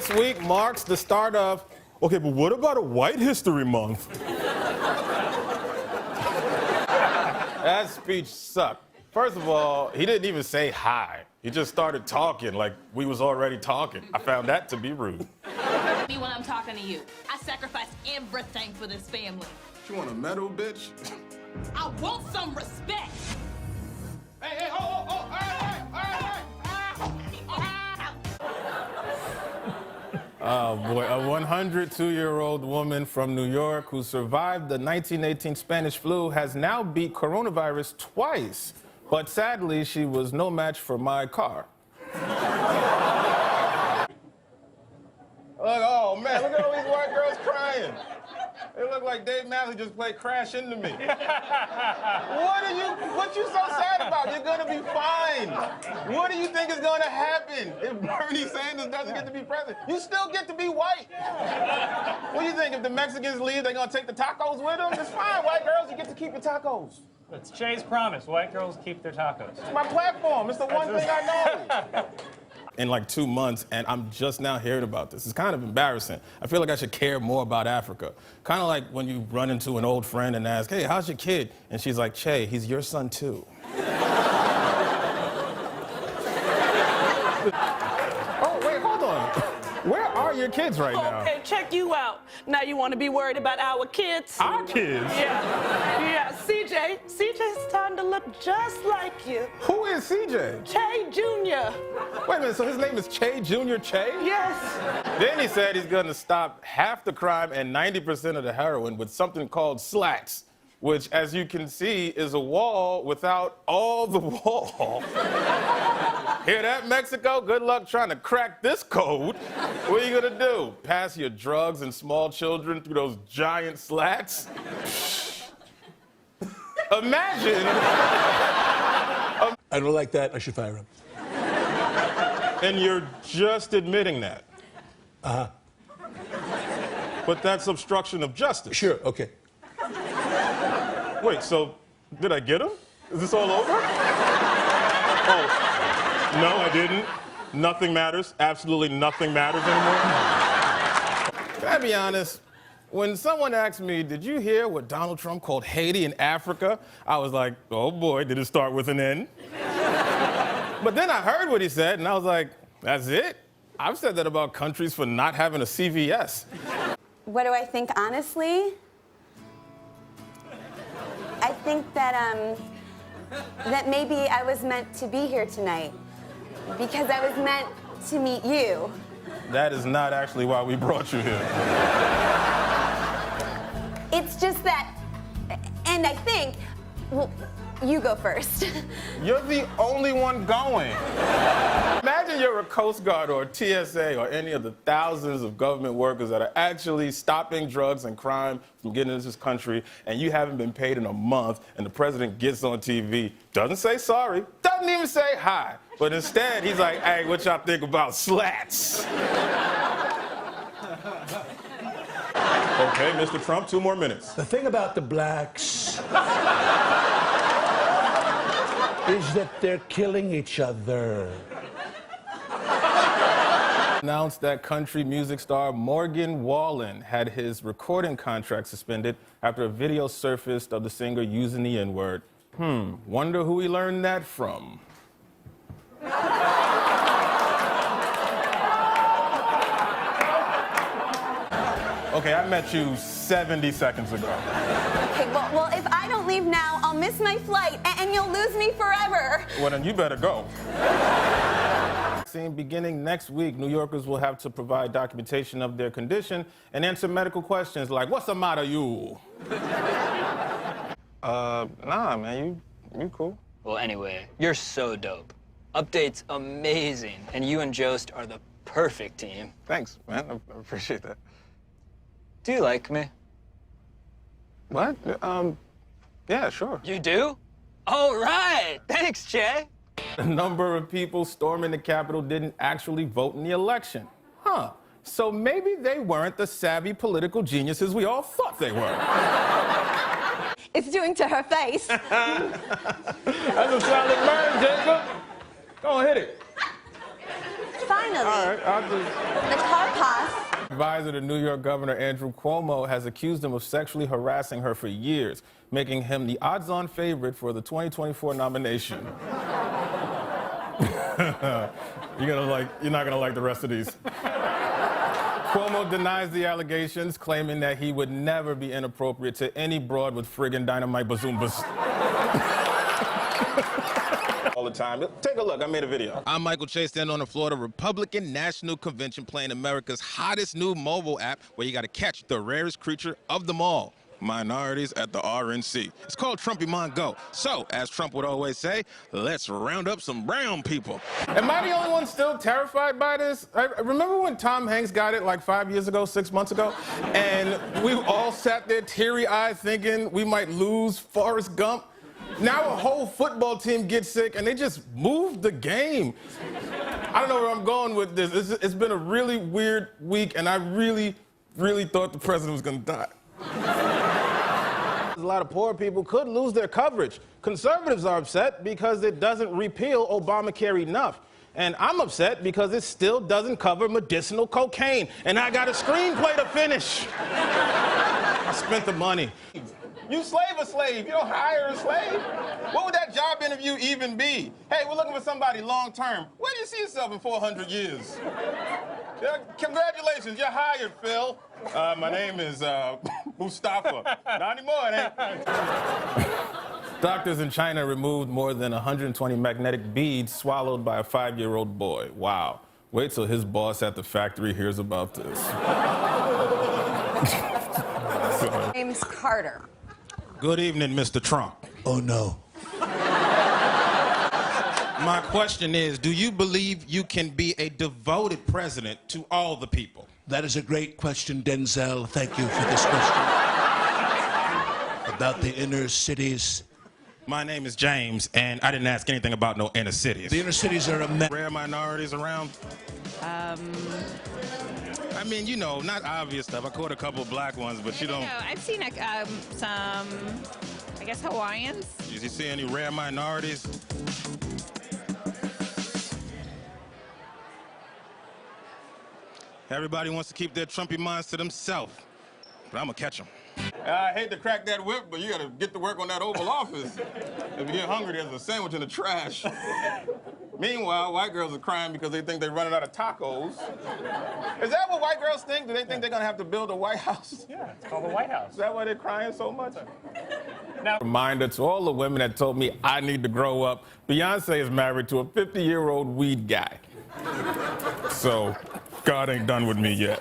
This week marks the start of, okay, but what about a White History Month? That speech sucked. First of all, he didn't even say hi. He just started talking like we was already talking. I found that to be rude. Me when I'm talking to you. I sacrifice everything for this family. You want a medal, bitch? I want some respect. Hey, oh, Oh boy, a 102-year-old woman from New York who survived the 1918 Spanish flu has now beat coronavirus twice. But sadly, she was no match for my car. Oh man, look at all these white girls crying. They look like Dave Matthews just played Crash Into Me. What you so sad about? You're gonna be fine. What do you think is gonna happen if Bernie Sanders doesn't get to be president? You still get to be white. What do you think, if the Mexicans leave, they're gonna take the tacos with them? It's fine, white girls, you get to keep your tacos. It's Che's promise. White girls keep their tacos. It's my platform. It's the one thing I know. In like 2 months, and I'm just now hearing about this. It's kind of embarrassing. I feel like I should care more about Africa. Kind of like when you run into an old friend and ask, hey, how's your kid? And she's like, Che, he's your son too. Oh, wait, hold on. Where are your kids right now? Okay, check you out. Now you want to be worried about our kids? Our kids? Yeah, CJ's starting to look just like you. Who is CJ? Che Jr. Wait a minute, so his name is Che Jr. Che? Yes. Then he said he's gonna stop half the crime and 90% of the heroin with something called slats, which, as you can see, is a wall without all the wall. Hear that, Mexico? Good luck trying to crack this code. What are you gonna do? Pass your drugs and small children through those giant slats? Imagine. I don't like that. I should fire him. And you're just admitting that. Uh-huh. But that's obstruction of justice. Sure, okay. Wait, so did I get him? Is this all over? Oh, no, I didn't. Nothing matters. Absolutely nothing matters anymore. Can I be honest? When someone asked me, did you hear what Donald Trump called Haiti and Africa? I was like, oh boy, did it start with an N? But then I heard what he said, and I was like, that's it? I've said that about countries for not having a CVS. What do I think, honestly? I think that maybe I was meant to be here tonight because I was meant to meet you. That is not actually why we brought you here. It's just that, and I think, well, you go first. You're the only one going. Imagine you're a Coast Guard or a TSA or any of the thousands of government workers that are actually stopping drugs and crime from getting into this country, and you haven't been paid in a month, and the president gets on TV, doesn't say sorry, doesn't even say hi, but instead he's like, hey, what y'all think about slats? Okay, Mr. Trump, 2 more minutes. The thing about the blacks is that they're killing each other. Announced that country music star Morgan Wallen had his recording contract suspended after a video surfaced of the singer using the N-word. Wonder who he learned that from. Okay, I met you 70 seconds ago. Okay, well, if I don't leave now, I'll miss my flight, and you'll lose me forever. Well, then you better go. Beginning next week, New Yorkers will have to provide documentation of their condition and answer medical questions like, what's the matter, you? Nah, man, you cool. Well, anyway, you're so dope. Update's amazing, and you and Jost are the perfect team. Thanks, man. I appreciate that. Do you like me? What? Yeah, sure. You do? All right. Thanks, Che. A number of people storming the Capitol didn't actually vote in the election. Huh. So maybe they weren't the savvy political geniuses we all thought they were. It's doing to her face. That's a solid burn, Jacob. Go on, hit it. Finally. All right, I'll just... The car advisor to New York Governor Andrew Cuomo has accused him of sexually harassing her for years, making him the odds-on favorite for the 2024 nomination. You're not gonna like the rest of these. Cuomo denies the allegations, claiming that he would never be inappropriate to any broad with friggin' dynamite bazoombas. All the time. Take a look, I made a video. I'm Michael Chase, standing on the Florida Republican National Convention playing America's hottest new mobile app where you gotta catch the rarest creature of them all. Minorities at the RNC. It's called Trumpy Mon Go. So, as Trump would always say, let's round up some brown people. Am I the only one still terrified by this? I remember when Tom Hanks got it like 5 years ago, 6 months ago, and we all sat there teary-eyed thinking we might lose Forrest Gump. Now a whole football team gets sick and they just moved the game. I don't know where I'm going with this. It's been a really weird week and I really, really thought the president was gonna die. A lot of poor people could lose their coverage. Conservatives are upset because it doesn't repeal Obamacare enough. And I'm upset because it still doesn't cover medicinal cocaine. And I got a screenplay to finish. I spent the money. You slave a slave, you don't hire a slave. What would that job interview even be? Hey, we're looking for somebody long term. Where do you see yourself in 400 years? Yeah, congratulations, you're hired, Phil. My name is Mustafa. Not anymore, it ain't. Doctors in China removed more than 120 magnetic beads swallowed by a 5-year-old boy. Wow. Wait till his boss at the factory hears about this. James Carter. Good evening, Mr. Trump. Oh, no. My question is, do you believe you can be a devoted president to all the people? That is a great question, Denzel. Thank you for this question. About the inner cities. My name is James, and I didn't ask anything about no inner cities. The inner cities are a mess. Rare minorities around? I mean, you know, not obvious stuff. I caught a couple black ones, but you don't... I've seen some, I guess, Hawaiians. Did you see any rare minorities? Everybody wants to keep their Trumpy minds to themselves, but I'm gonna catch them. I hate to crack that whip, but you gotta get to work on that Oval Office. If you get hungry, there's a sandwich in the trash. Meanwhile, white girls are crying because they think they're running out of tacos. Is that what white girls think? Do they think they're gonna have to build a White House? Yeah, it's called the White House. Is that why they're crying so much? Now, Reminder to all the women that told me I need to grow up, Beyonce is married to a 50-year-old weed guy. So, God ain't done with me yet.